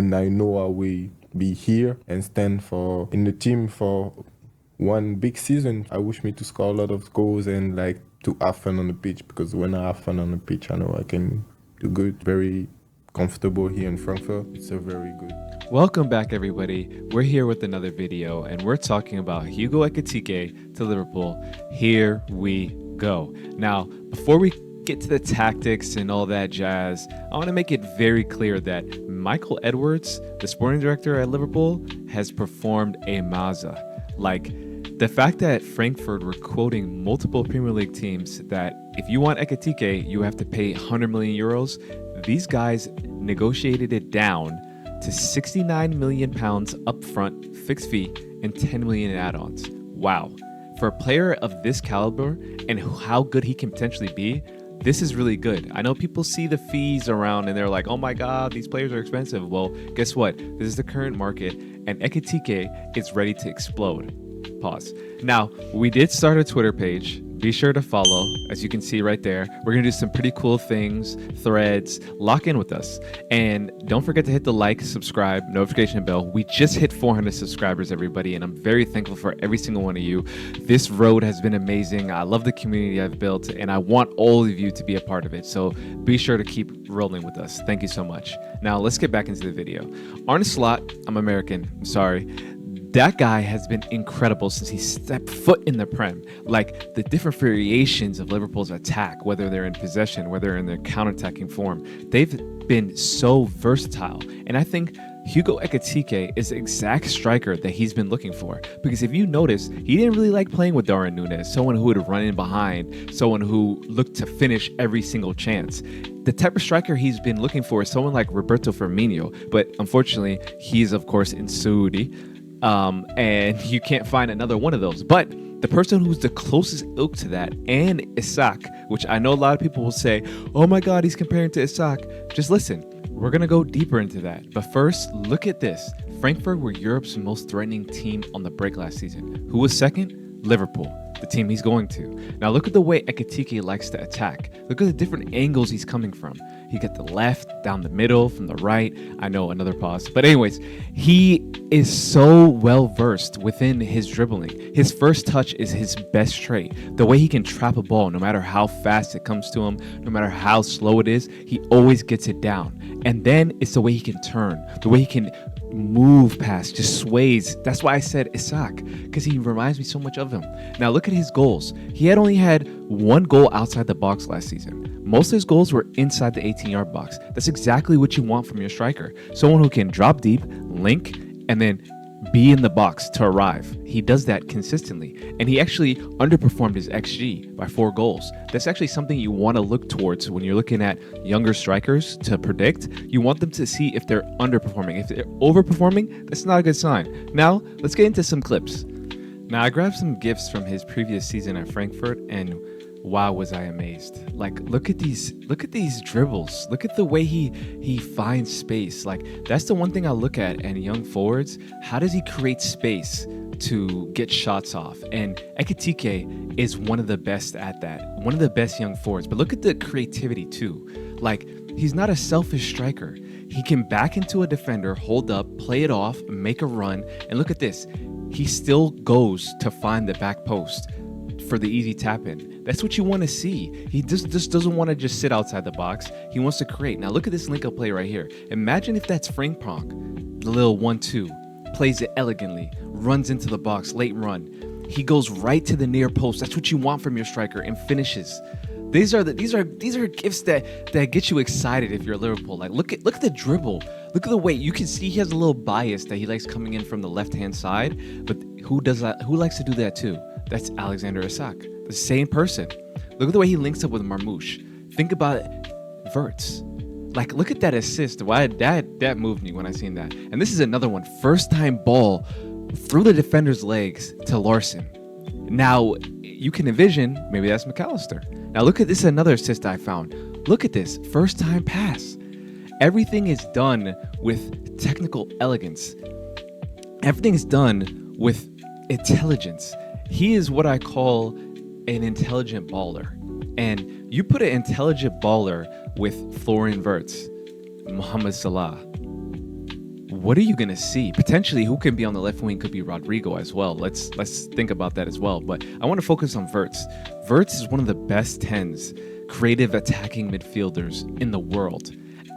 And I know I will be here and stand in the team for one big season. I wish me to score a lot of goals and like to have fun on the pitch, because when I have fun on the pitch, I know I can do good. Very comfortable here in Frankfurt. It's a very good. Welcome back, everybody. We're here with another video, and we're talking about Hugo Ekitike to Liverpool. Here we go. Now, before we get to the tactics and all that jazz, I want to make it very clear that Michael Edwards, the sporting director at Liverpool, has performed a maza. Like, the fact that Frankfurt were quoting multiple Premier League teams that if you want Ekitike, you have to pay 100 million euros. These guys negotiated it down to 69 million pounds upfront fixed fee and 10 million in add-ons. Wow. For a player of this caliber and how good he can potentially be, this is really good. I know people see the fees around and they're like, oh my God, these players are expensive. Well, guess what? This is the current market and Ekitike is ready to explode. Pause. Now, we did start a Twitter page. Be sure to follow, as you can see right there. We're going to do some pretty cool things, threads. Lock in with us. And don't forget to hit the like, subscribe, notification bell. We just hit 400 subscribers, everybody, and I'm very thankful for every single one of you. This road has been amazing. I love the community I've built, and I want all of you to be a part of it. So be sure to keep rolling with us. Thank you so much. Now, let's get back into the video. Arne Slot, I'm American, I'm sorry. That guy has been incredible since he stepped foot in the Prem. Like, the different variations of Liverpool's attack, whether they're in possession, whether they're in their counterattacking form, they've been so versatile. And I think Hugo Ekitike is the exact striker that he's been looking for. Because if you notice, he didn't really like playing with Darwin Núñez, someone who would run in behind, someone who looked to finish every single chance. The type of striker he's been looking for is someone like Roberto Firmino, but unfortunately, he's of course in Saudi. And you can't find another one of those. But the person who's the closest ilk to that, and Isak, which I know a lot of people will say, oh my God, he's comparing to Isak. Just listen, we're going to go deeper into that. But first, look at this. Frankfurt were Europe's most threatening team on the break last season. Who was second? Liverpool, the team he's going to. Now look at the way Ekitike likes to attack. Look at the different angles he's coming from. He got the left, down the middle, from the right. I know, another pause. But anyways, he is so well versed within his dribbling. His first touch is his best trait. The way he can trap a ball, no matter how fast it comes to him, no matter how slow it is, he always gets it down. And then it's the way he can turn, the way he can move past, just sways. That's why I said Isak, because he reminds me so much of him. Now look at his goals. He had only had one goal outside the box last season. Most of his goals were inside the 18-yard box. That's exactly what you want from your striker. Someone who can drop deep, link, and then be in the box to arrive. He does that consistently, and he actually underperformed his XG by 4 goals. That's actually something you want to look towards when you're looking at younger strikers to predict. You want them to see if they're underperforming. If they're overperforming, that's not a good sign. Now, let's get into some clips. Now, I grabbed some GIFs from his previous season at Frankfurt, and wow, was I amazed. Like, look at these dribbles. Look at the way he finds space. Like, that's the one thing I look at in young forwards. How does he create space to get shots off? And Ekitike is one of the best at that. One of the best young forwards. But look at the creativity too. Like, he's not a selfish striker. He can back into a defender, hold up, play it off, make a run. And look at this. He still goes to find the back post for the easy tap in. That's what you want to see. He just doesn't want to just sit outside the box. He wants to create. Now look at this link up play right here. Imagine if that's Frimpong, the little 1-2, plays it elegantly, runs into the box, late run. He goes right to the near post. That's what you want from your striker, and finishes. These are gifts that get you excited if you're Liverpool. Like, look at the dribble. Look at the way you can see he has a little bias that he likes coming in from the left-hand side. But who does that? Who likes to do that too? That's Alexander Isak, the same person. Look at the way he links up with Marmoush. Think about it, Verts. Like, look at that assist. Why that moved me when I seen that. And this is another one. First time ball through the defender's legs to Larson. Now you can envision maybe that's McAllister. Now look at this, another assist I found. Look at this, first time pass. Everything is done with technical elegance. Everything is done with intelligence. He is what I call an intelligent baller. And you put an intelligent baller with Florian Wirtz, Mohamed Salah, what are you going to see? Potentially, who can be on the left wing could be Rodrigo as well. Let's think about that as well. But I want to focus on Wirtz. Wirtz is one of the best 10s, creative attacking midfielders in the world.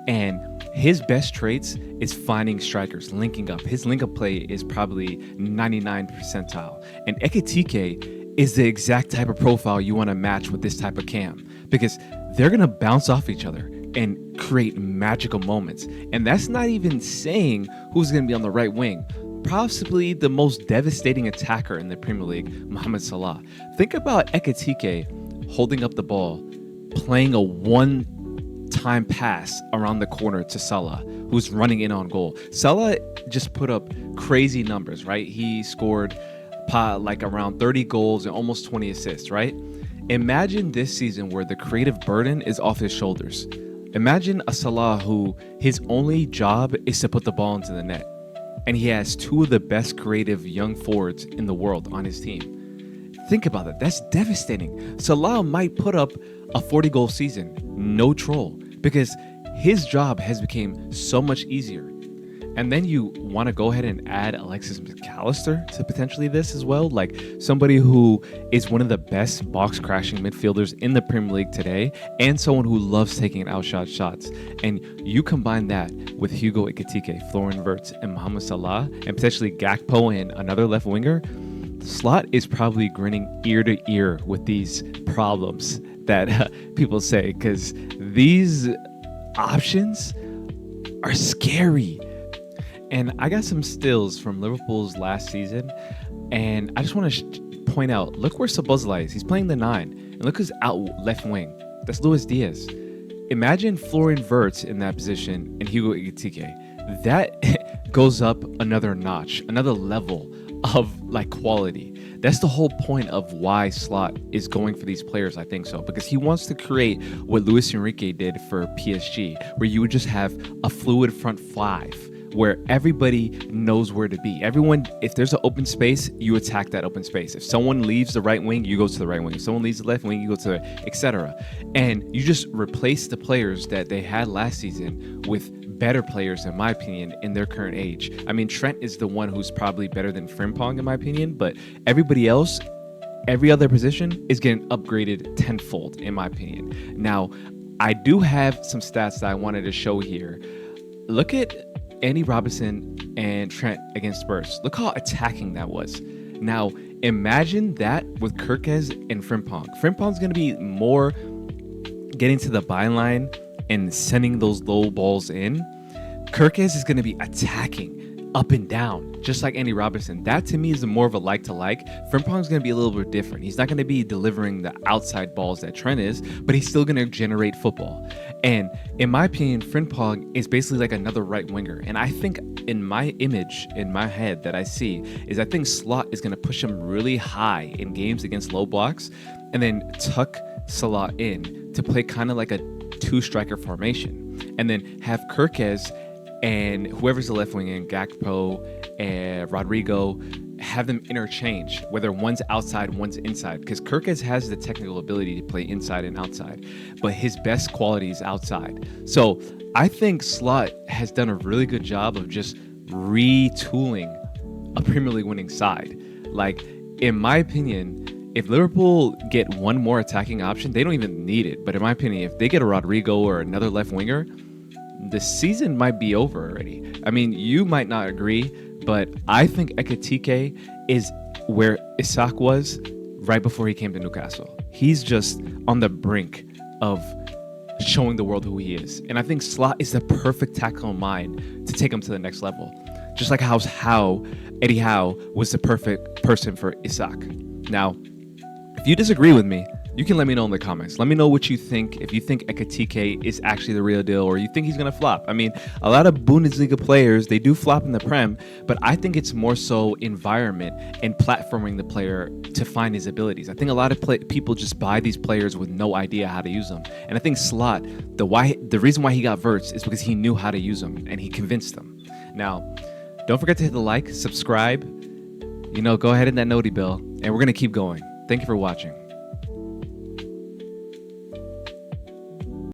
And his best traits is finding strikers, linking up. His link-up play is probably 99th percentile. And Ekitike is the exact type of profile you want to match with this type of cam, because they're going to bounce off each other and create magical moments. And that's not even saying who's going to be on the right wing. Possibly the most devastating attacker in the Premier League, Mohamed Salah. Think about Ekitike holding up the ball, playing a one-time pass around the corner to Salah, who's running in on goal. Salah just put up crazy numbers, right? He scored like around 30 goals and almost 20 assists, right? Imagine this season where the creative burden is off his shoulders. Imagine a Salah who his only job is to put the ball into the net. And he has two of the best creative young forwards in the world on his team. Think about that. That's devastating. Salah might put up a 40-goal season, no troll, because his job has become so much easier. And then you want to go ahead and add Alexis McAllister to potentially this as well, like somebody who is one of the best box-crashing midfielders in the Premier League today, and someone who loves taking outshot shots. And you combine that with Hugo Ekitike, Florian Wirtz, and Mohamed Salah, and potentially Gakpo and another left winger. Slot is probably grinning ear to ear with these problems that people say, because these options are scary. And I got some stills from Liverpool's last season, and I just want to point out, look where Szoboszlai is. He's playing the 9, and look who's out left wing. That's Luis Díaz. Imagine Florian Wirtz in that position and Hugo Ekitike. That goes up another notch, another level of like quality. That's the whole point of why Slot is going for these players, I think so, because he wants to create what Luis Enrique did for PSG, where you would just have a fluid front five, where everybody knows where to be. Everyone, if there's an open space, you attack that open space. If someone leaves the right wing, you go to the right wing. If someone leaves the left wing, you go to the, etc. And you just replace the players that they had last season with better players, in my opinion, in their current age. I mean, Trent is the one who's probably better than Frimpong, in my opinion, but everybody else, every other position is getting upgraded tenfold, in my opinion. Now, I do have some stats that I wanted to show here. Look at Andy Robertson and Trent against Spurs. Look how attacking that was. Now, imagine that with Kirkez and Frimpong. Frimpong's going to be more getting to the byline and sending those low balls in. Kirkez is going to be attacking up and down, just like Andy Robertson. That to me is more of a like-to-like. Frimpong's going to be a little bit different. He's not going to be delivering the outside balls that Trent is, but he's still going to generate football. And in my opinion, Frimpong is basically like another right winger. And I think in my image, in my head that I see, is I think Slot is going to push him really high in games against low blocks and then tuck Salah in to play kind of like a two-striker formation. And then have Kirkez and whoever's the left wing, and Gakpo and Rodrigo, have them interchange, whether one's outside, one's inside, because Kirkez has the technical ability to play inside and outside, but his best quality is outside. So I think Slot has done a really good job of just retooling a Premier League winning side. Like, in my opinion, if Liverpool get one more attacking option, they don't even need it. But in my opinion, if they get a Rodrigo or another left winger, the season might be over already. I mean, you might not agree, but I think Ekitike is where Isak was right before he came to Newcastle. He's just on the brink of showing the world who he is. And I think Slot is the perfect tactical mind to take him to the next level. Just like how Eddie Howe was the perfect person for Isak. Now, if you disagree with me, you can let me know in the comments. Let me know what you think. If you think Ekitike is actually the real deal, or you think he's going to flop. I mean, a lot of Bundesliga players, they do flop in the Prem, but I think it's more so environment and platforming the player to find his abilities. I think a lot of people just buy these players with no idea how to use them. And I think Slot, the reason why he got Wirtz is because he knew how to use them and he convinced them. Now, don't forget to hit the like, subscribe, go ahead and that noti bell, and we're going to keep going. Thank you for watching.